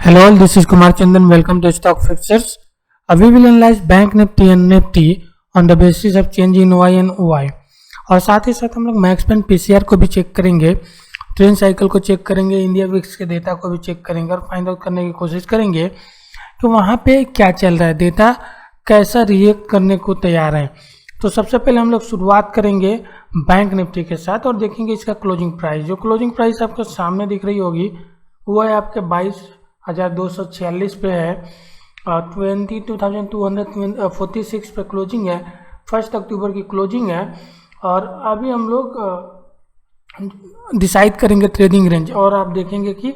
Hello all, this is Kumar Chandan. Welcome to Stock Fixers. We will analyze Bank Nifty and Nifty on the basis of change in Y and OI. और साथ ही साथ हम लोग मैक्सपेन PCR को भी check करेंगे, trend cycle को check करेंगे, इंडिया विक्स के डेटा को भी चेक करेंगे और फाइंड आउट करने की कोशिश करेंगे कि वहाँ पे क्या चल रहा है, डेटा कैसा रिएक्ट करने को तैयार है। तो सबसे पहले हम लोग शुरुआत करेंगे बैंक निफ्टी के साथ और देखेंगे इसका क्लोजिंग प्राइस। जो क्लोजिंग प्राइस आपको सामने दिख रही होगी वो है आपके 22,246 पे है, 22,246 पे क्लोजिंग है, 1 अक्टूबर की क्लोजिंग है। और अभी हम लोग डिसाइड करेंगे ट्रेडिंग रेंज और आप देखेंगे कि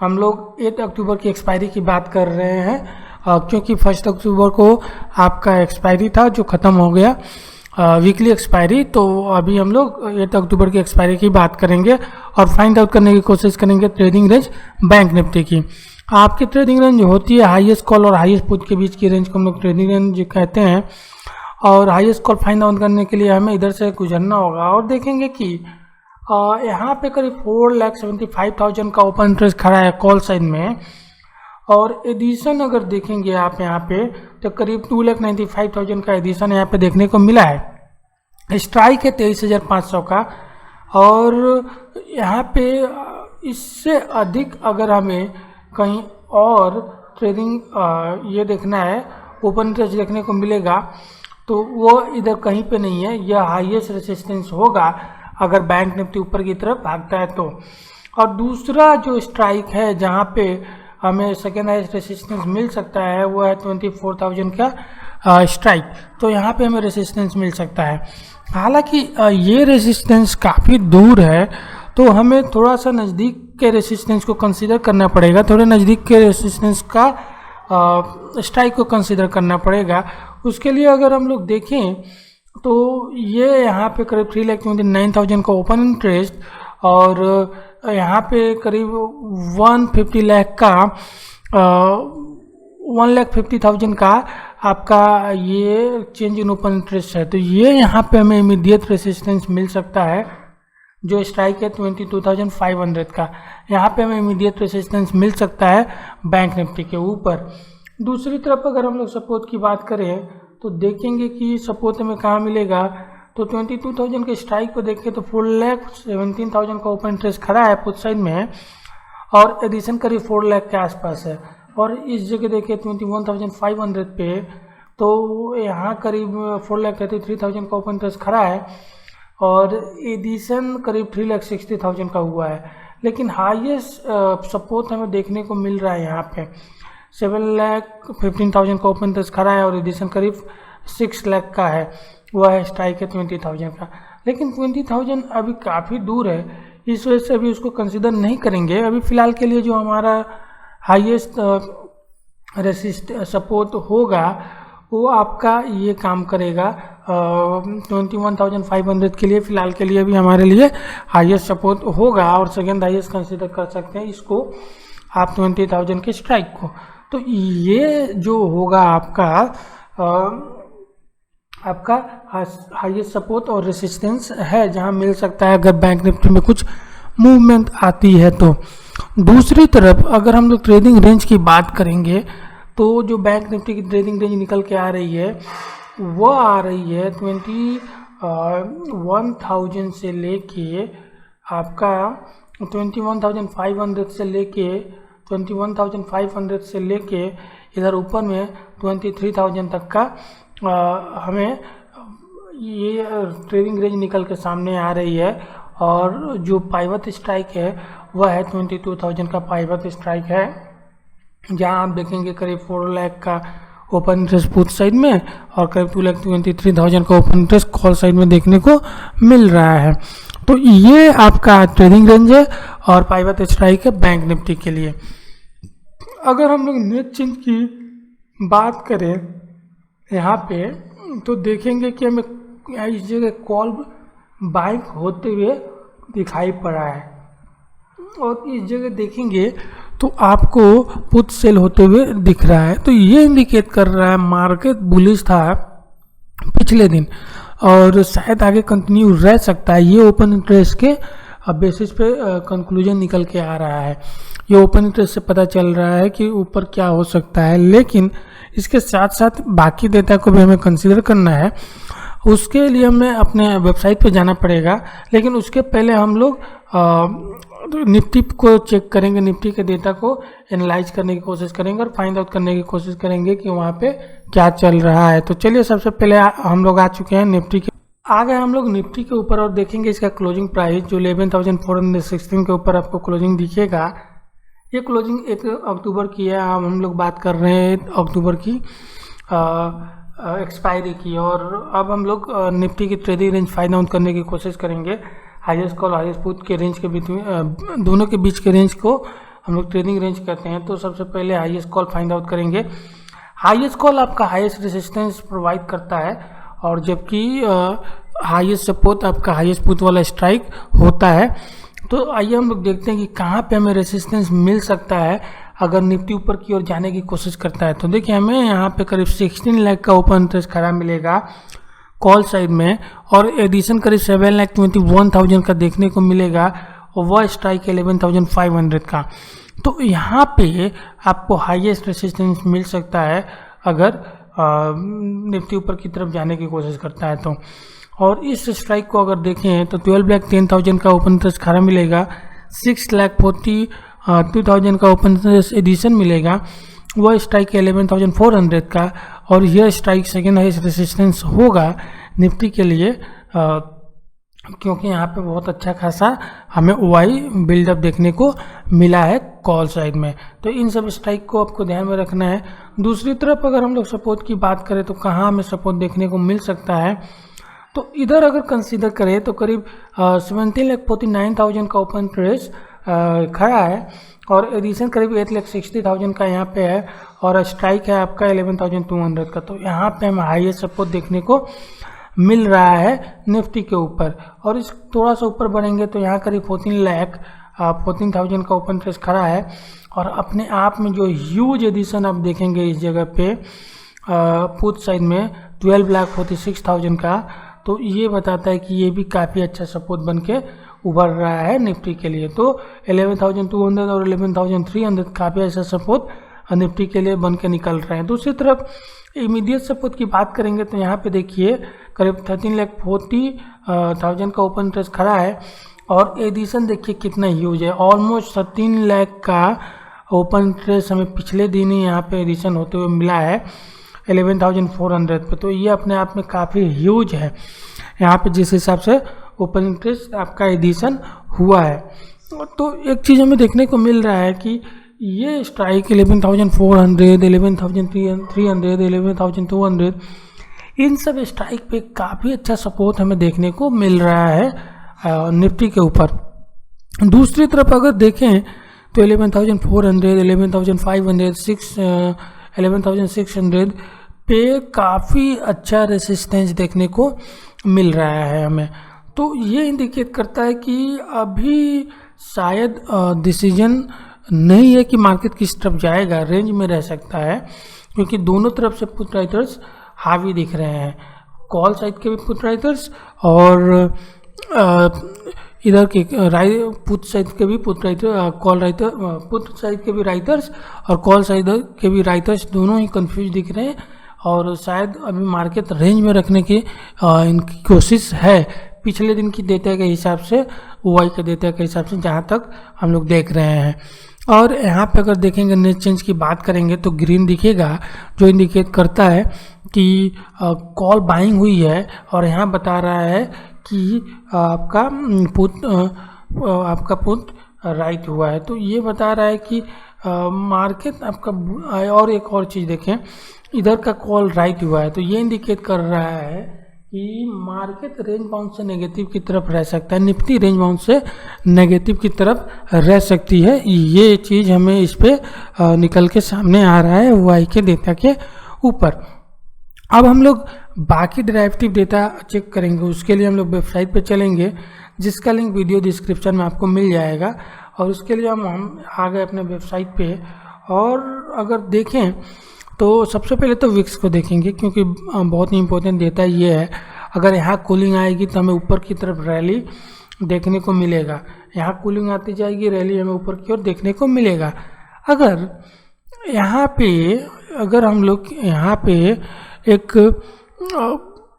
हम लोग 8 अक्टूबर की एक्सपायरी की बात कर रहे हैं, क्योंकि 1 अक्टूबर को आपका एक्सपायरी था जो ख़त्म हो गया, वीकली एक्सपायरी। तो अभी हम लोग 8 अक्टूबर की एक्सपायरी की बात करेंगे और फाइंड आउट करने की कोशिश करेंगे ट्रेडिंग रेंज बैंक निफ्टी की। आपकी ट्रेडिंग रेंज होती है हाईएस्ट कॉल और हाईएस्ट पुट के बीच की रेंज को हम लोग ट्रेडिंग रेंज कहते हैं। और हाईएस्ट कॉल फाइंड आउट करने के लिए हमें इधर से गुजरना होगा और देखेंगे कि यहाँ पे करीब 4,75,000 का ओपन इंटरेस्ट खड़ा है कॉल साइड में। और एडिशन अगर देखेंगे आप यहाँ पे तो करीब 2,95,000 का एडिशन यहाँ पे देखने को मिला है। स्ट्राइक है 23,500 का और यहाँ पे इससे अधिक अगर हमें कहीं और ट्रेडिंग ये देखना है, ओपन इंटरेस्ट देखने को मिलेगा तो वो इधर कहीं पे नहीं है, यह हाईएस्ट रेजिस्टेंस होगा अगर बैंक निफ्टी ऊपर की तरफ भागता है तो। और दूसरा जो स्ट्राइक है जहाँ पे हमें सेकेंड हाईएस्ट रेजिस्टेंस मिल सकता है वो है 24,000 का स्ट्राइक। तो यहाँ पे हमें रेजिस्टेंस मिल सकता है। हालांकि ये रेजिस्टेंस काफ़ी दूर है तो हमें थोड़ा सा नज़दीक के रेजिस्टेंस को कंसीडर करना पड़ेगा, थोड़े नज़दीक के रेजिस्टेंस का स्ट्राइक को कंसीडर करना पड़ेगा। उसके लिए अगर हम लोग देखें तो ये यहाँ पे करीब 3,29,000 का ओपन इंटरेस्ट और यहाँ पे करीब 150 लाख का 1,50,000 का आपका ये चेंज इन ओपन इंटरेस्ट है। तो ये यहाँ पे हमें इमीडिएट रेजिस्टेंस मिल सकता है जो स्ट्राइक है 22,500 का। यहाँ पे हमें इमीडिएट रेजिस्टेंस मिल सकता है बैंक निफ्टी के ऊपर। दूसरी तरफ अगर हम लोग सपोर्ट की बात करें तो देखेंगे कि सपोर्ट हमें कहाँ मिलेगा। तो 22,000 के स्ट्राइक को देखें तो 4,17,000 का ओपन इंटरेस्ट खड़ा है पुट साइड में और एडिशन करीब 4 लाख के आसपास है। और इस जगह देखें 21,500 पे तो यहाँ करीब 4,33,000 का ओपन इंटरेस्ट खड़ा है और एडिशन करीब 3,60,000 का हुआ है। लेकिन हाईएस्ट सपोर्ट हमें देखने को मिल रहा है यहाँ पे 7,15,000 का ओपन इंटरेस्ट खड़ा है और एडिशन करीब 6 लाख का है, वह है स्ट्राइक है 20,000 का। लेकिन 20,000 अभी काफ़ी दूर है, इस वजह से अभी उसको कंसिडर नहीं करेंगे। अभी फ़िलहाल के लिए जो हमारा हाईएस्ट सपोर्ट होगा वो आपका ये काम करेगा 21,500 के लिए। फ़िलहाल के लिए भी हमारे लिए हाईएस्ट सपोर्ट होगा और सेकेंड हाईएस्ट कंसिडर कर सकते हैं इसको आप 20,000 के स्ट्राइक को। तो ये जो होगा आपका हाईएस्ट सपोर्ट और रेजिस्टेंस है जहां मिल सकता है अगर बैंक निफ्टी में कुछ मूवमेंट आती है तो। दूसरी तरफ अगर हम लोग ट्रेडिंग रेंज की बात करेंगे तो जो बैंक निफ्टी की ट्रेडिंग रेंज निकल के आ रही है वह आ रही है 21,000 से लेके आपका 21,500 से लेके 21,500 से लेके इधर ऊपर में 23,000 तक का हमें ये ट्रेडिंग रेंज निकल के सामने आ रही है। और जो पाइवट स्ट्राइक है वह है 22,000 का पाइवट स्ट्राइक है, जहां आप देखेंगे करीब 4 लाख का ओपन इंटरेस्ट पुट साइड में और करीब 2,23,000 का ओपन इंटरेस्ट कॉल साइड में देखने को मिल रहा है। तो ये आपका ट्रेडिंग रेंज है और पाइवट स्ट्राइक है बैंक निफ्टी के लिए। अगर हम लोग नेट चेंज की बात करें यहाँ पे तो देखेंगे कि हमें इस जगह कॉल बाइक होते हुए दिखाई पड़ा है और इस जगह देखेंगे तो आपको पुट सेल होते हुए दिख रहा है। तो ये इंडिकेट कर रहा है मार्केट बुलिश था पिछले दिन और शायद आगे कंटिन्यू रह सकता है। ये ओपन इंटरेस्ट के बेसिस पे कंक्लूजन निकल के आ रहा है। ये ओपन इंटरेस्ट से पता चल रहा है कि ऊपर क्या हो सकता है, लेकिन इसके साथ साथ बाकी डेटा को भी हमें कंसीडर करना है। उसके लिए हमें अपने वेबसाइट पे जाना पड़ेगा, लेकिन उसके पहले हम लोग निफ्टी को चेक करेंगे, निफ्टी के डेटा को एनालाइज करने की कोशिश करेंगे और फाइंड आउट करने की कोशिश करेंगे कि वहाँ पे क्या चल रहा है। तो चलिए सबसे पहले हम लोग आ चुके हैं निफ्टी के, आ गए हम लोग निफ्टी के ऊपर और देखेंगे इसका क्लोजिंग प्राइस जो 11,416 के ऊपर आपको क्लोजिंग दिखेगा। ये क्लोजिंग 1 अक्टूबर की है, हम लोग बात कर रहे हैं अक्टूबर की एक्सपायरी की। और अब हम लोग निफ्टी की ट्रेडिंग रेंज फाइंड आउट करने की कोशिश करेंगे। हाईएस्ट कॉल हाईएस्ट पुट के रेंज के बीच में, दोनों के बीच के रेंज को हम लोग ट्रेडिंग रेंज कहते हैं। तो सबसे पहले हाईएस्ट कॉल फाइंड आउट करेंगे। हाईएस्ट कॉल आपका हाईएस्ट रेजिस्टेंस प्रोवाइड करता है, और जबकि हाईएस्ट सपोर्ट आपका हाईएस्ट पुट वाला स्ट्राइक होता है। तो आइए हम लोग देखते हैं कि कहाँ पे हमें रेजिस्टेंस मिल सकता है अगर निफ्टी ऊपर की ओर जाने की कोशिश करता है। तो देखिए हमें यहाँ पे करीब 16 लाख का ओपन इंटरेस्ट खड़ा मिलेगा कॉल साइड में, और एडिशन करीब 7,21,000 का देखने को मिलेगा, और वह स्ट्राइक 11,500 का। तो यहाँ पे आपको हाईएस्ट रेजिस्टेंस मिल सकता है अगर निफ्टी ऊपर की तरफ जाने की कोशिश करता है तो। और इस स्ट्राइक को अगर देखें तो 12,10,000 का ओपन इंटरेस्ट खड़ा मिलेगा, 6,42,000 का ओपन इंटरेस्ट एडिशन मिलेगा, वह स्ट्राइक 11,400 का। और यह स्ट्राइक सेकेंड हाईएस्ट रेजिस्टेंस होगा निफ्टी के लिए, क्योंकि यहाँ पे बहुत अच्छा खासा हमें ओआई बिल्डअप देखने को मिला है कॉल साइड में। तो इन सब स्ट्राइक को आपको ध्यान में रखना है। दूसरी तरफ अगर हम लोग सपोर्ट की बात करें तो कहाँ हमें सपोर्ट देखने को मिल सकता है, तो इधर अगर कंसीडर करें तो करीब 17,49,000 का ओपन इंटरेस्ट खड़ा है, और एडिशन करीब 8,60,000 का यहाँ पे है, और स्ट्राइक है आपका 11,200 का। तो यहाँ पे हमें हाईएस्ट सपोर्ट देखने को मिल रहा है निफ्टी के ऊपर। और इस थोड़ा सा ऊपर बढ़ेंगे तो यहाँ करीब 14,000 का ओपन इंटरेस्ट खड़ा है, और अपने आप में जो ह्यूज एडिशन आप देखेंगे इस जगह पे पुट साइड में 12,46,000 का, तो ये बताता है कि ये भी काफ़ी अच्छा सपोर्ट बन के उभर रहा है निफ्टी के लिए। तो 11,200 और 11,300 काफ़ी अच्छा सपोर्ट निफ्टी के लिए बन के निकल रहे हैं। दूसरी तरफ इमीडिएट सपोर्ट की बात करेंगे तो यहाँ पे देखिए करीब 13,40,000 का ओपन इंटरेस्ट खड़ा है, और एडिशन देखिए कितना ह्यूज है, ऑलमोस्ट 13 लाख का ओपन इंटरेस्ट हमें पिछले दिन ही यहाँ पे एडिशन होते हुए मिला है 11,400 पे। तो ये अपने आप में काफ़ी ह्यूज है यहाँ पे जिस हिसाब से ओपन इंटरेस्ट आपका एडिशन हुआ है। तो एक चीज़ हमें देखने को मिल रहा है कि ये स्ट्राइक 11,400, 11,300, 11,200, इन सब स्ट्राइक पे काफ़ी अच्छा सपोर्ट हमें देखने को मिल रहा है निफ्टी के ऊपर। दूसरी तरफ अगर देखें तो 11,400, 11,500, 11,600 पे काफ़ी अच्छा रेसिस्टेंस देखने को मिल रहा है हमें। तो ये इंडिकेट करता है कि अभी शायद डिसीजन नहीं है कि मार्केट किस तरफ जाएगा, रेंज में रह सकता है, क्योंकि दोनों तरफ से पुट राइटर्स हावी दिख रहे हैं, कॉल साइड के भी पुट राइटर्स और इधर के पुट साइड के भी put writer, call writer, put side के भी राइटर्स और कॉल साइड के भी राइटर्स दोनों ही कंफ्यूज दिख रहे हैं, और शायद अभी मार्केट रेंज में रखने की इनकी कोशिश है पिछले दिन की डेटा के हिसाब से, ओआई के डेटा के हिसाब से जहाँ तक हम लोग देख रहे हैं। और यहाँ पे अगर देखेंगे नेट चेंज की बात करेंगे तो ग्रीन दिखेगा, जो इंडिकेट करता है कि कॉल बाइंग हुई है, और यहाँ बता रहा है कि आपका पुट राइट हुआ है। तो ये बता रहा है कि मार्केट आपका, और एक और चीज़ देखें इधर का कॉल राइट हुआ है, तो ये इंडिकेट कर रहा है कि मार्केट रेंज बाउंड से नेगेटिव की तरफ रह सकता है, निफ्टी रेंज बाउंड से नेगेटिव की तरफ रह सकती है। ये चीज़ हमें इस पे निकल के सामने आ रहा है ओआई के डेटा के ऊपर। अब हम लोग बाकी डेरिवेटिव डेटा चेक करेंगे, उसके लिए हम लोग वेबसाइट पे चलेंगे, जिसका लिंक वीडियो डिस्क्रिप्शन में आपको मिल जाएगा। और उसके लिए हम आ गए अपने वेबसाइट पे, और अगर देखें तो सबसे पहले तो विक्स को देखेंगे, क्योंकि बहुत ही इंपॉर्टेंट डेटा ये है। अगर यहाँ कूलिंग आएगी तो हमें ऊपर की तरफ रैली देखने को मिलेगा। यहाँ कूलिंग आती जाएगी, रैली हमें ऊपर की ओर देखने को मिलेगा। अगर यहाँ पे अगर हम लोग यहाँ पे एक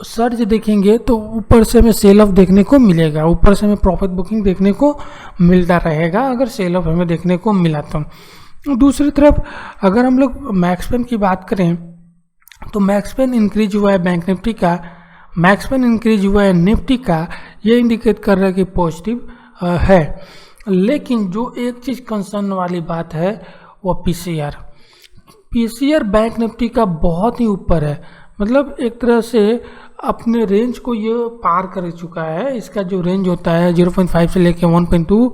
सर्च देखेंगे तो ऊपर से हमें सेल ऑफ देखने को मिलेगा, ऊपर से हमें प्रॉफिट बुकिंग देखने को मिलता रहेगा अगर सेल ऑफ हमें देखने को मिला तो। दूसरी तरफ अगर हम लोग मैक्सपेन की बात करें तो मैक्सपेन इंक्रीज हुआ है बैंक निफ्टी का, मैक्सपेन इंक्रीज हुआ है निफ्टी का, ये इंडिकेट कर रहा है कि पॉजिटिव है। लेकिन जो एक चीज़ कंसर्न वाली बात है वो पीसीआर बैंक निफ्टी का बहुत ही ऊपर है, मतलब एक तरह से अपने रेंज को ये पार कर चुका है। इसका जो रेंज होता है 0.5 से लेके 1.2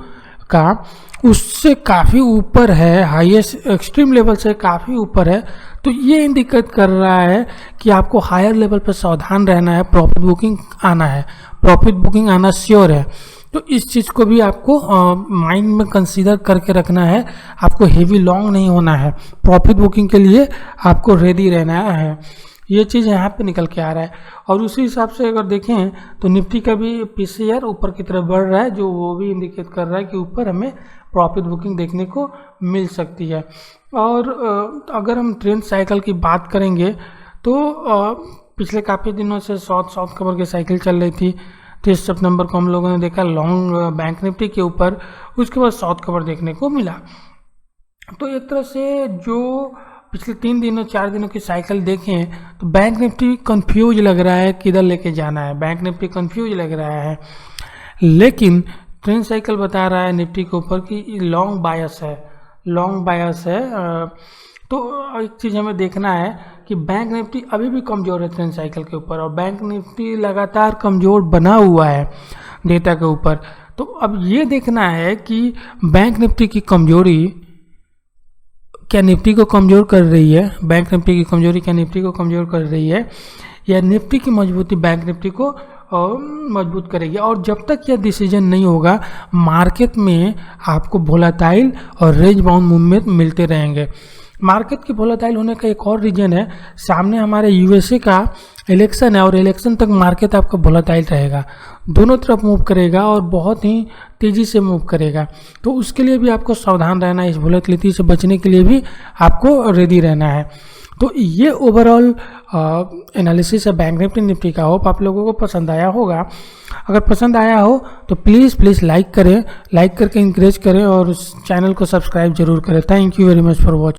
का, उससे काफ़ी ऊपर है, हाईएस्ट एक्सट्रीम लेवल से काफ़ी ऊपर है। तो ये इंडिकेट कर रहा है कि आपको हायर लेवल पर सावधान रहना है, प्रॉफिट बुकिंग आना है, प्रॉफिट बुकिंग आना श्योर है। तो इस चीज़ को भी आपको माइंड में कंसीडर करके रखना है, आपको हेवी लॉन्ग नहीं होना है, प्रॉफिट बुकिंग के लिए आपको रेडी रहना है। ये चीज़ यहाँ पे निकल के आ रहा है। और उसी हिसाब से अगर देखें तो निफ्टी का भी पीसीआर ऊपर की तरफ बढ़ रहा है, जो वो भी इंडिकेट कर रहा है कि ऊपर हमें प्रॉफिट बुकिंग देखने को मिल सकती है। और अगर हम ट्रेंड साइकिल की बात करेंगे तो पिछले काफ़ी दिनों से साउथ कवर की साइकिल चल रही थी। 30 सितंबर को हम लोगों ने देखा लॉन्ग बैंक निफ्टी के ऊपर, उसके बाद साउथ कवर देखने को मिला। तो एक तरह से जो पिछले 3 दिनों 4 दिनों की साइकिल देखें तो बैंक निफ्टी कंफ्यूज लग रहा है किधर लेके जाना है, बैंक निफ्टी कंफ्यूज लग रहा है। लेकिन ट्रेंड साइकिल बता रहा है निफ्टी के ऊपर कि लॉन्ग बायस है, लॉन्ग बायस है। तो एक चीज़ हमें देखना है कि बैंक निफ्टी अभी भी कमज़ोर है ट्रेंड साइकिल के ऊपर, और बैंक निफ्टी लगातार कमज़ोर बना हुआ है डेटा के ऊपर। तो अब ये देखना है कि बैंक निफ्टी की कमज़ोरी क्या निफ्टी को कमज़ोर कर रही है, बैंक निफ्टी की कमज़ोरी क्या निफ्टी को कमज़ोर कर रही है, या निफ्टी की मजबूती बैंक निफ्टी को मजबूत करेगी। और जब तक यह डिसीजन नहीं होगा, मार्केट में आपको वोलेटाइल और रेंज बाउंड मूवमेंट मिलते रहेंगे। मार्केट की वोलेटाइल होने का एक और रीजन है, सामने हमारे यूएसए का इलेक्शन है और इलेक्शन तक मार्केट आपका वोलेटाइल रहेगा, दोनों तरफ मूव करेगा और बहुत ही तेज़ी से मूव करेगा। तो उसके लिए भी आपको सावधान रहना है, इस वोलेटिलिटी से बचने के लिए भी आपको रेडी रहना है। तो ये ओवरऑल एनालिसिस है बैंक निफ्टी का। होप आप लोगों को पसंद आया होगा। अगर पसंद आया हो तो प्लीज़ लाइक करें, लाइक करके इंकरेज करें और उस चैनल को सब्सक्राइब जरूर करें। Thank you very much for watching.